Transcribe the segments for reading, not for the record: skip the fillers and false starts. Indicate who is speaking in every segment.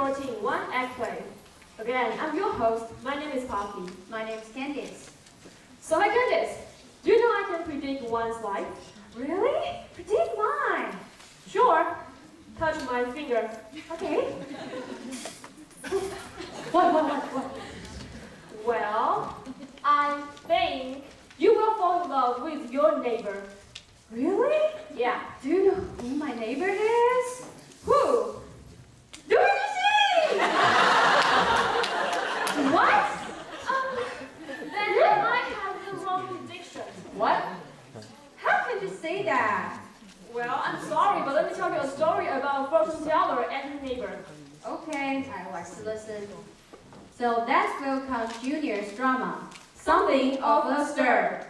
Speaker 1: 2014 One Act Play. Again, I'm your host. My name is Poppy.
Speaker 2: My name is Candice.
Speaker 1: So hi Candice, do you know I can predict one's life?
Speaker 2: Really? Predict mine.
Speaker 1: Sure. Touch my finger.
Speaker 2: Okay.
Speaker 1: What? Well, I think you will fall in love with your neighbor.
Speaker 2: Really?
Speaker 1: Yeah.
Speaker 2: Do you know who my neighbor is?
Speaker 1: Who? Do you see?
Speaker 2: What?
Speaker 1: Then I might have the wrong prediction.
Speaker 2: What? How can you say that?
Speaker 1: Well, I'm sorry, but let me tell you a story about a fortune teller and her neighbor.
Speaker 2: Okay, I was to listen. So that's Welcome Junior's drama, Something of a Stir.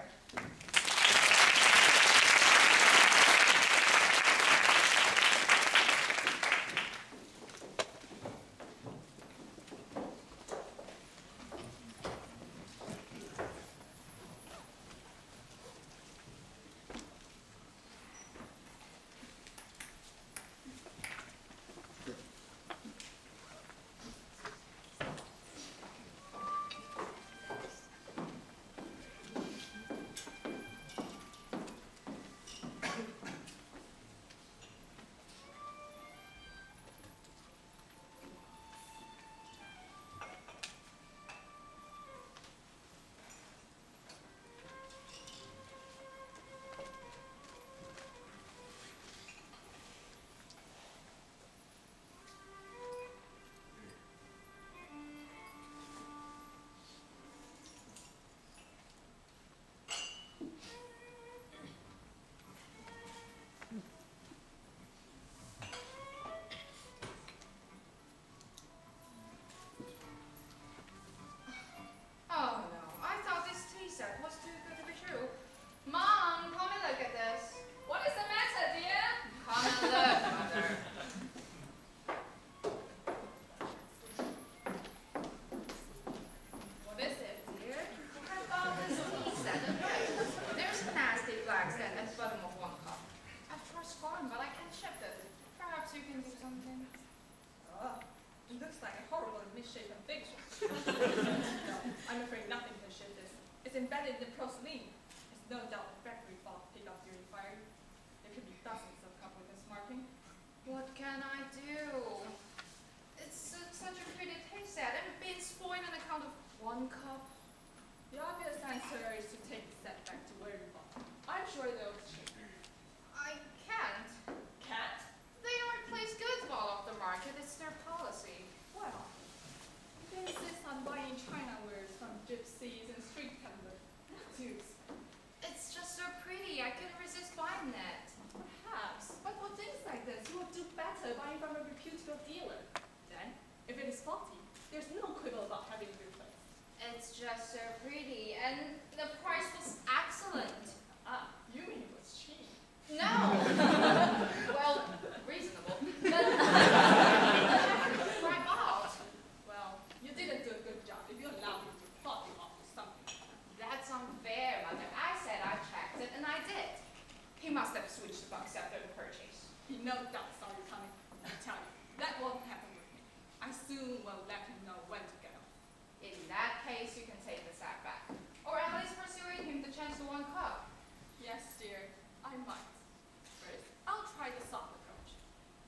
Speaker 3: Oh no, I thought this tea set was too good to be true. Mom, come and look at this.
Speaker 4: What is the matter, dear?
Speaker 3: Come and look, Mother.
Speaker 4: What is it, dear?
Speaker 3: I bought this tea set of rice. There's a nasty black sand at the bottom of one cup. I've tried scoring, but I can't ship it. Perhaps you can do something.
Speaker 4: Oh, it looks like a horrible misshapen picture. No, I'm afraid nothing can shift this. It's embedded in the porcelain. It's no doubt a factory fault picked up during fire. There could be dozens of cups with this marking.
Speaker 3: What can I do? It's such a pretty tea set and being spoiled on account of one cup.
Speaker 4: The obvious answer is to take the set back to where you bought. I'm sure they'll change.
Speaker 3: I can't.
Speaker 4: Cat?
Speaker 3: They don't replace goods while off the market. It's their policy.
Speaker 4: Well, they insist on buying China wares from gypsies and street peddlers. Dukes.
Speaker 3: It's just so pretty. I couldn't resist buying it.
Speaker 4: Perhaps, but for things like this, you will do better buying from a reputable dealer. Then, if it is faulty, there's no quibble about having it replaced.
Speaker 3: It's just so pretty, and the price was excellent.
Speaker 4: Ah, you mean it was cheap?
Speaker 3: No. Well, reasonable. But right out.
Speaker 4: Well, you didn't do a good job if you allowed me to fault you off for something.
Speaker 3: That's unfair, Mother. I said I checked it, and I did. He must have switched the box after the purchase.
Speaker 4: He no doubt saw you coming. I tell you, that won't happen with me. I soon will let him know when to get off.
Speaker 3: In that case, you can take the sack back. Or at least persuade him to change to one cup.
Speaker 4: Yes, dear, I might. First, I'll try the soft approach.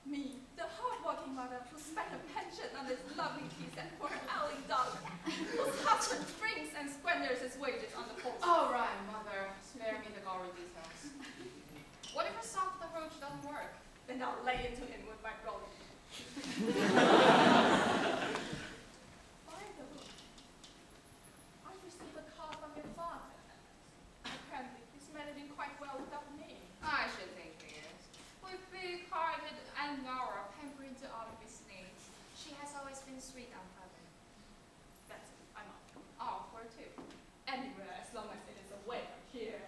Speaker 4: Me, the hard-working mother who spent a pension on this lovely tea set for her only daughter, whose husband drinks and squanders his wages on the post.
Speaker 3: All right, Mother. Spare me the gory details. What if a soft approach doesn't work?
Speaker 4: Then I'll lay into him with my rolling. By the way, I've received a call from your father. Apparently, he's managing quite well without me.
Speaker 3: I should think he is. With big-hearted and Nora pampering to all of his needs. She has always been sweet on Father.
Speaker 4: That's it, I'm off.
Speaker 3: Oh, for two.
Speaker 4: Anywhere, as long as it is away from here.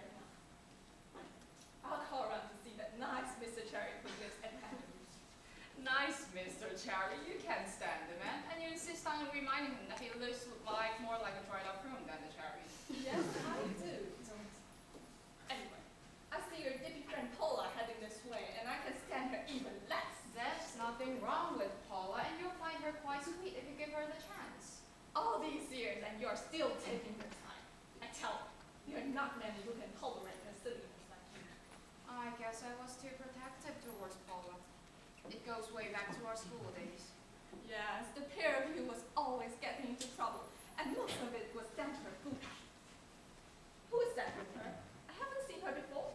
Speaker 4: I'll call around to see that nice Mr. Cherry who lives at Andrews.
Speaker 3: Nice, Mr. Cherry. You can't stand the man, and you insist on reminding him that he looks more like a dried-up prune than the cherries.
Speaker 4: Yes, I do. Anyway, I see your dippy friend Paula heading this way, and I can stand her even less.
Speaker 3: There's nothing wrong with Paula, and you'll find her quite
Speaker 4: and you're still taking your time. I tell you, you're not many who can tolerate a silliness like you.
Speaker 3: I guess I was too protective towards Paula. It goes way back to our school days.
Speaker 4: Yes, the pair of you was always getting into trouble, and most of it was down to her food habit. Who is that with her? I haven't seen her before.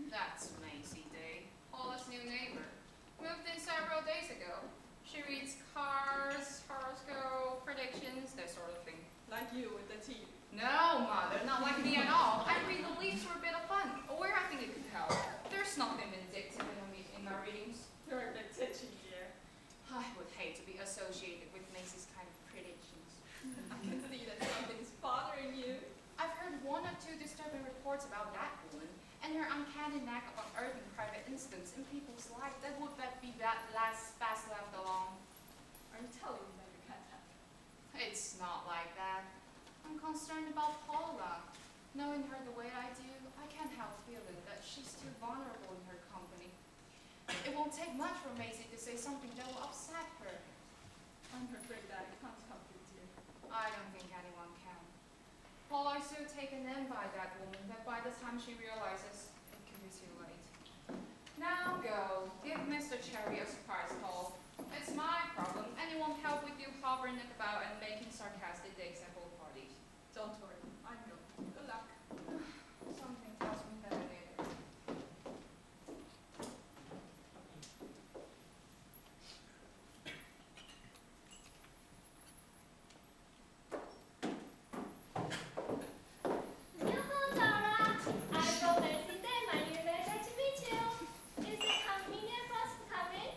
Speaker 3: That's Maisie Day, Paula's new neighbor. Moved in several days ago. She reads cars, horoscope, predictions, that sort of thing.
Speaker 4: Like you with the tea.
Speaker 3: No, Mother, not like me at all. I read the leaves for a bit of fun, or where I think it could help. There's nothing vindictive in my readings.
Speaker 4: You're a bit titchy, dear.
Speaker 3: I would hate to be associated with Maisie's kind of predictions.
Speaker 4: I can see that something's bothering you.
Speaker 3: I've heard one or two disturbing reports about that woman and her uncanny knack of unearthing private incidents in people's lives that would be that last fast left alone.
Speaker 4: Are you telling me that you can't have her?
Speaker 3: It's not like that. I'm concerned about Paula. Knowing her the way I do, I can't help feeling that she's too vulnerable in her company. It won't take much for Maisie to say something that will upset her.
Speaker 4: I'm afraid that I can't help you, dear.
Speaker 3: I don't think anyone can. Paula is so taken in by that woman that by the time she realizes, it can be too late. Now go. Give Mr. Cherry a surprise call. It's my problem, and it won't help with you hovering about and making sarcastic digs at both parties.
Speaker 4: Don't worry, I'm going. Good luck.
Speaker 3: Something tells me better later.
Speaker 1: Hello, Laura. I wrote Nancy Day, my new neighbor, to meet you. Is it convenient for us to come in?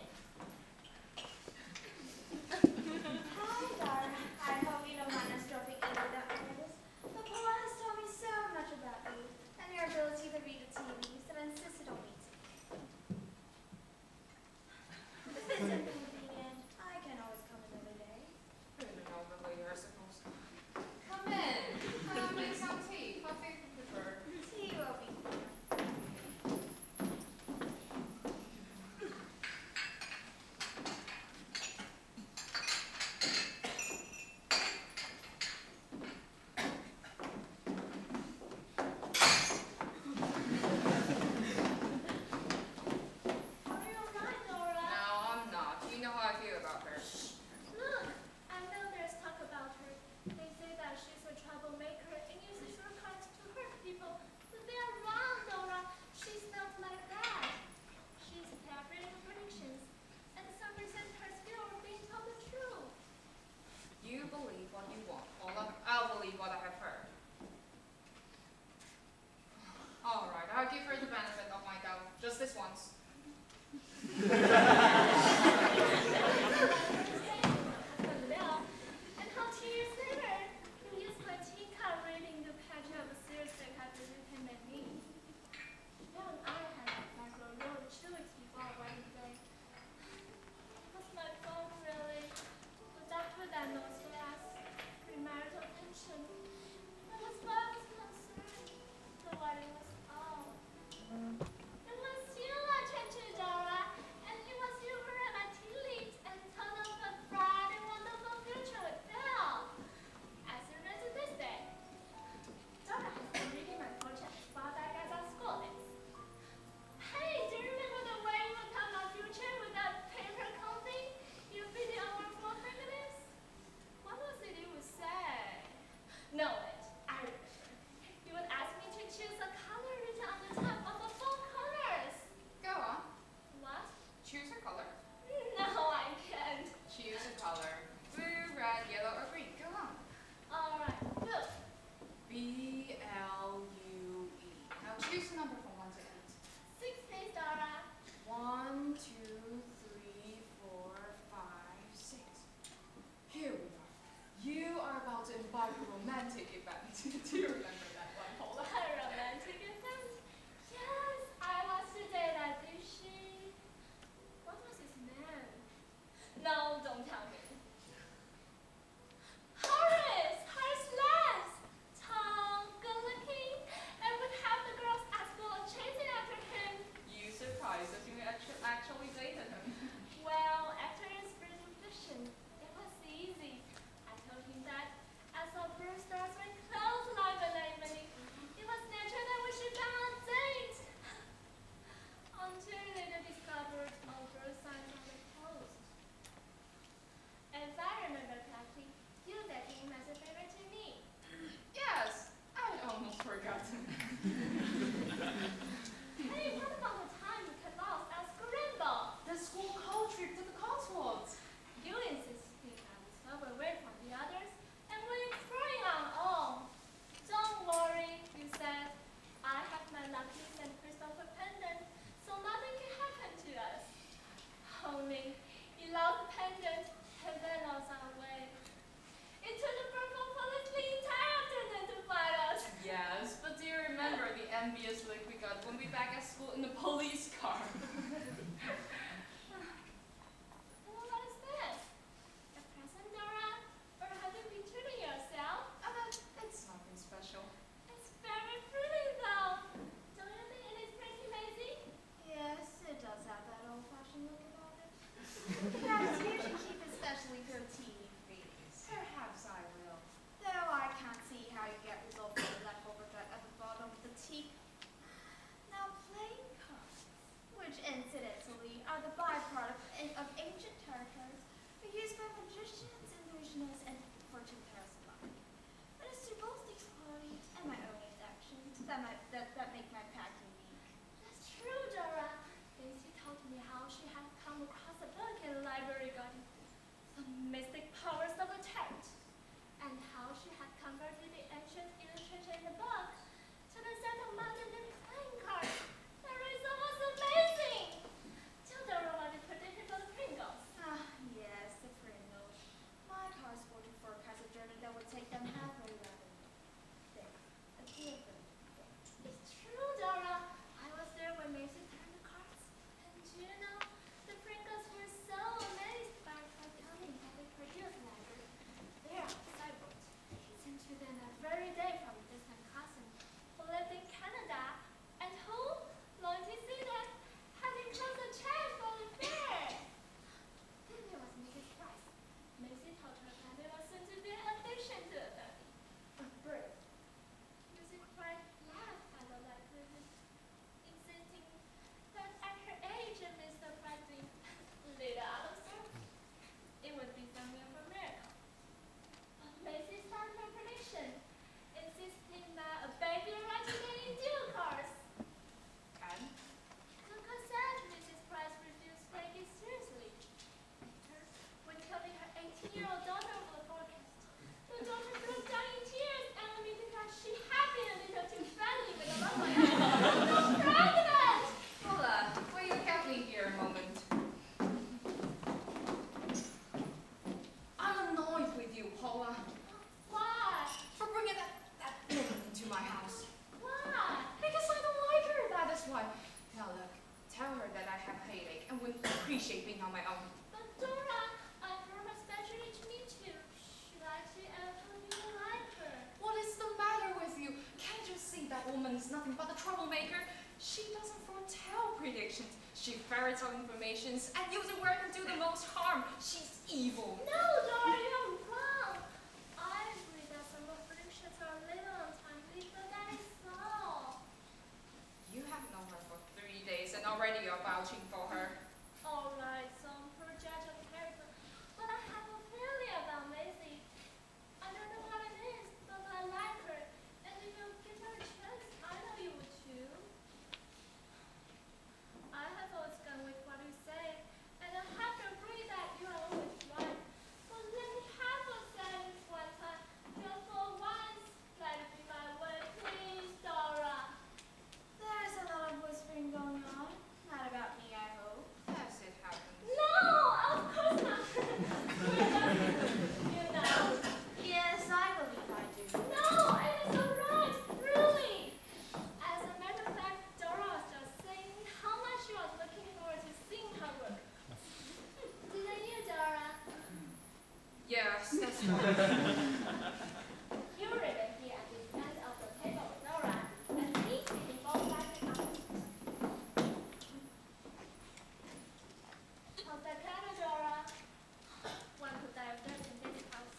Speaker 3: but the troublemaker, she doesn't foretell predictions. She ferrets out informations and uses it where it can do the most harm. She's evil.
Speaker 1: No, Dora, you're wrong. I agree that some of predictions are a little untimely, but that is all.
Speaker 3: You have known her for 3 days and already you're vouching for her.
Speaker 1: All right, some project of character, but I have a feeling about Maisie. I don't know what it is, but I like her, and if you give her a chance, I know you would too. I have always gone with what you say, and I have to agree that you are always right. But let me have a say this one time, just for once. Let it be my way, please, Dora.
Speaker 2: There's a lot of whispering going on. Not about me, I hope.
Speaker 3: As it happens.
Speaker 1: No, of course not. You know.
Speaker 2: Yes, I believe I do.
Speaker 1: No, it is alright, really. As a matter of fact, Dora was just saying how much she was looking forward to seeing her work. Didn't you, Dora?
Speaker 3: Yes, that's right.
Speaker 1: You remain here at this end of the table, Dora, and me sitting both sides of us. How's that piano, Dora? One could die of thirst in David's house.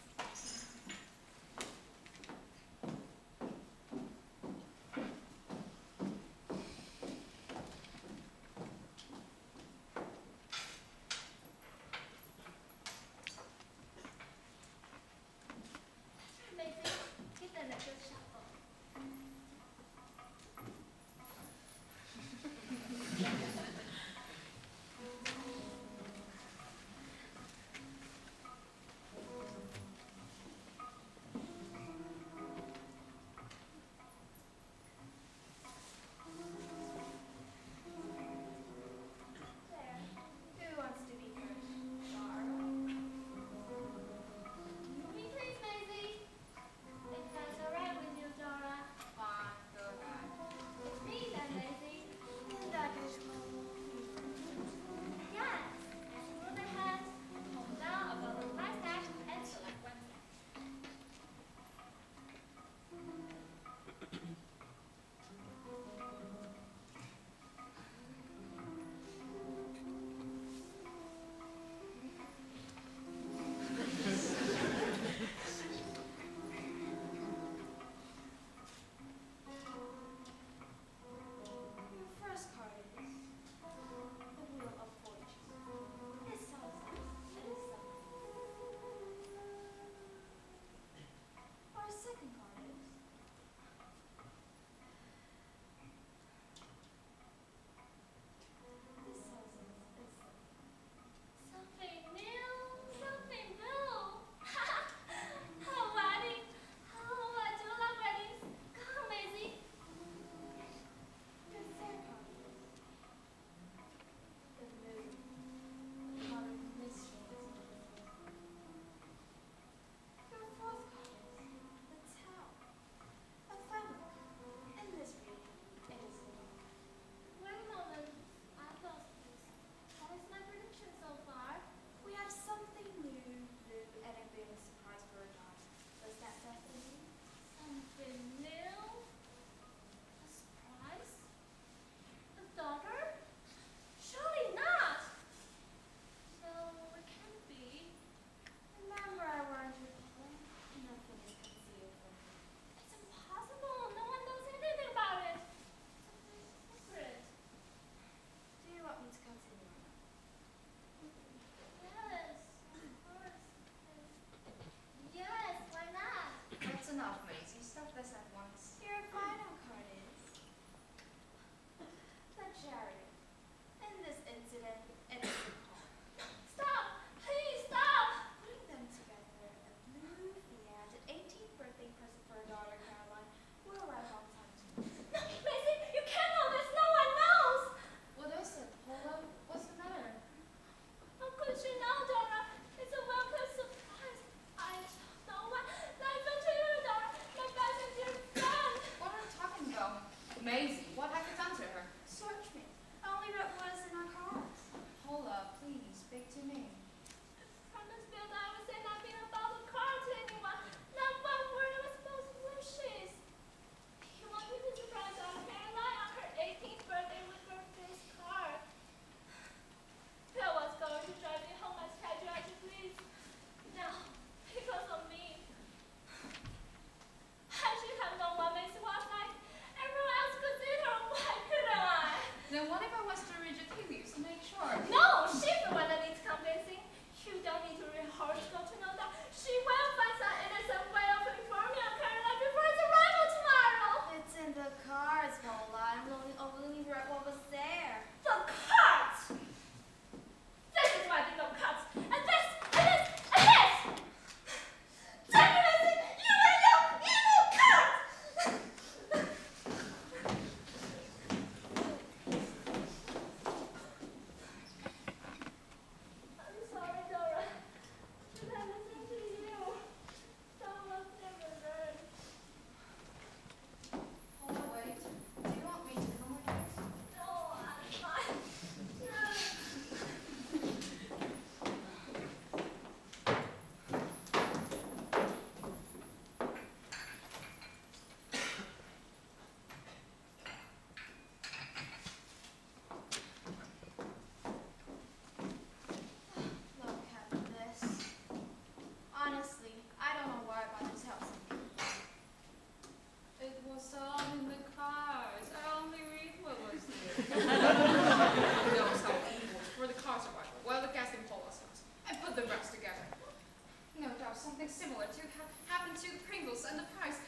Speaker 3: something similar to happen to the Pringles and the Price.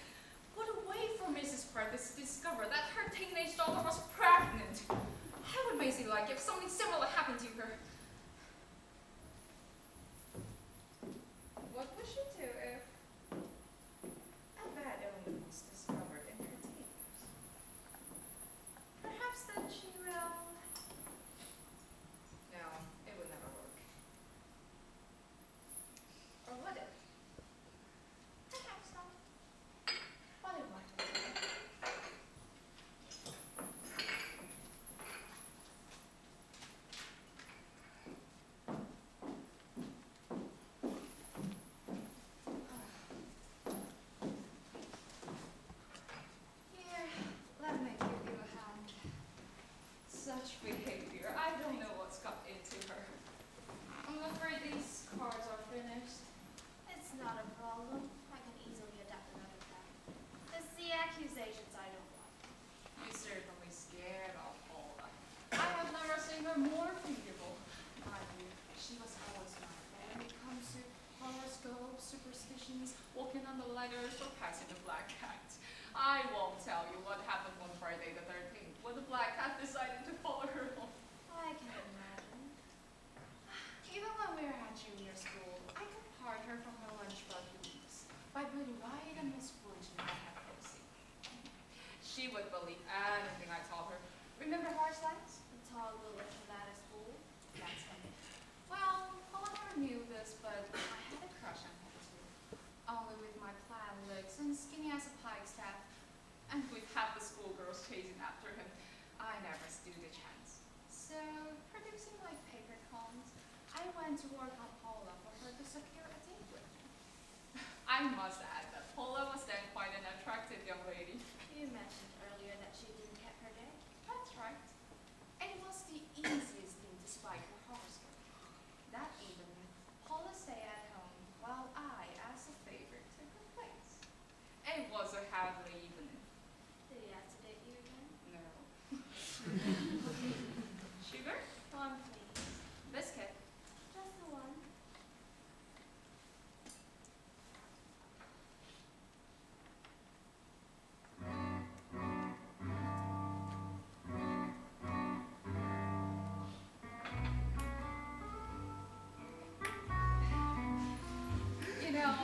Speaker 3: What a way for Mrs. Pratt to discover that her teenage daughter was pregnant. How would Maisie like if something similar happened to her? What would she do if a bad omen was discovered in her teens? Perhaps then she will... No, it would never work. Or would it? Perhaps not. But it might work. Here, let me give you a hand. Such behavior. I don't know what's got into her. I'm afraid these cards are finished.
Speaker 1: It's not a problem. I can easily adapt another pack. It's the accusations I don't like.
Speaker 3: You certainly scared off Paula. I have never seen her more pitiable. Mind you, she was always mindful when it comes to horoscopes, superstitions, walking on the ladders, or passing the black cat. I won't tell you what happened on Friday the 13th when the black cat decided to follow her home.
Speaker 1: I can imagine.
Speaker 3: Even when we were at junior school, I could part her from her lunch buddies by putting right in Miss Flinch and I had Rosie. She would believe anything I told her. Remember horse lines?
Speaker 1: The tall Lilith from that school.
Speaker 3: That's him. Well, Paula never knew this, but I had a crush on him too. Only with my plaid legs and skinny as a pikestaff, and with half the schoolgirls chasing after him, I never stood a chance. So, producing like paper cones, I went to work on Paula for her to secure a date with me. I must add that Paula was then quite an attractive young lady.
Speaker 1: You mentioned earlier that she didn't keep her day.
Speaker 3: That's right. It was the easiest thing to spike her horoscope. That evening, Paula stayed at home while I, as a favor, took her place. It was a heavenly evening.
Speaker 1: Did he have to date you again?
Speaker 3: No. Sugar?
Speaker 1: One, please.
Speaker 3: Biscuit?
Speaker 1: Just the one.
Speaker 3: You know,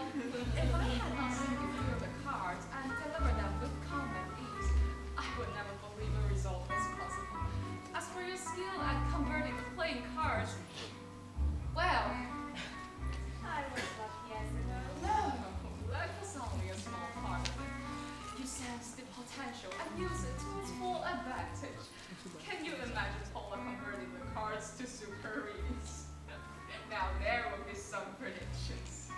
Speaker 3: if I had not seen you through the cards and delivered them with calm and ease, I would never believe a result was possible. As for your skill at converting to playing cards, well,
Speaker 1: I was lucky, I suppose.
Speaker 3: no, that was only a small part of it. You sense the potential and use it to its full advantage. Can you imagine Paula converting the cards to super readings? Now there will be some predictions.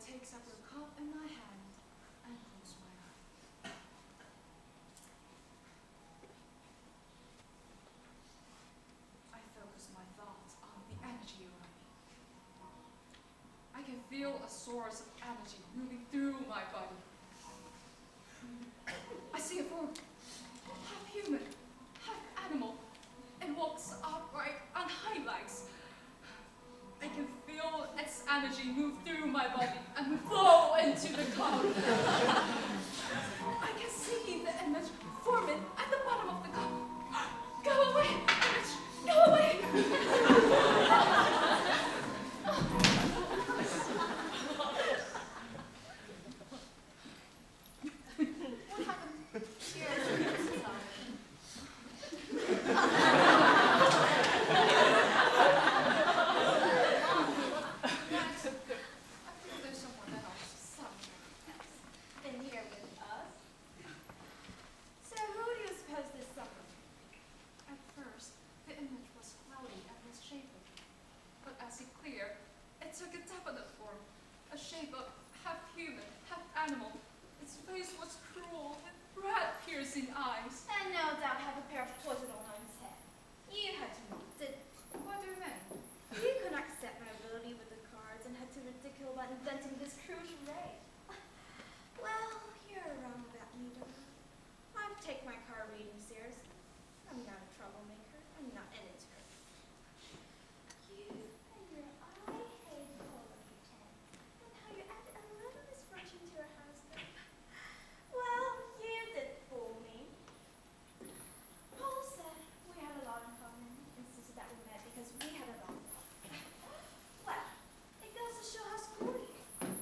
Speaker 3: takes up your cup in my hand and close my eye. I focus my thoughts on the energy around me. I can feel a source of energy moving through my body. I see a form, half human, half animal. It walks upright on hind legs. I can feel its energy move through my body and flow into the cloud. I can see the image forming at the bottom of the cup. Go away, image, go away.
Speaker 4: What happened here?
Speaker 3: Next, I feel there's someone else somewhere.
Speaker 1: In here with us. So who do you suppose this someone?
Speaker 3: At first, the image was cloudy and misshapen, but as it cleared, it took a definite form, a shape of half human, half animal. Its face was cruel, with rat-piercing eyes.
Speaker 1: And no doubt have a pair of poison on his head. You had to know, didn't you?
Speaker 3: What do you mean?
Speaker 1: You couldn't accept my ability with the cards and had to ridicule about inventing this cruel charade. Well, you're wrong about me, Dora. I take my card reading seriously. I'm not a troublemaker. I'm not an intern. You and your I-hate polar pretend, and how you added a little misfortune to your husband. Well, you did fool me. Paul said we had a lot in common, insisted that we met because we had a lot in common. Well, it goes to show how screwy he is.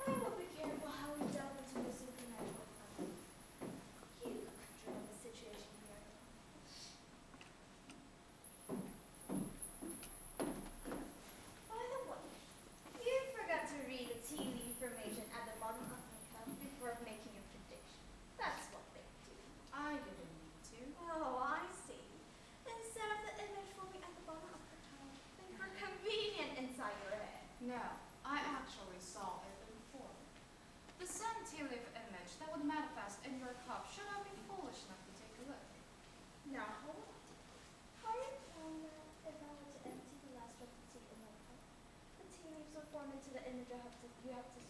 Speaker 1: I will be careful how we delve into the supernatural fun. You control the situation here. By the way, you forgot to read the tea leaf formation at the bottom of the cup before making a prediction. That's what they do.
Speaker 3: I didn't need to.
Speaker 1: Oh, I see. Instead of the image forming at the bottom of the cup, they were convenient inside your head.
Speaker 3: No, I actually saw it in form. The same tea leaf image that would manifest in your cup should I be foolish enough to take a look.
Speaker 1: Now, hold on. How are you telling that if I were to empty the last drop of tea in my cup, the tea leaves will form into the image you have to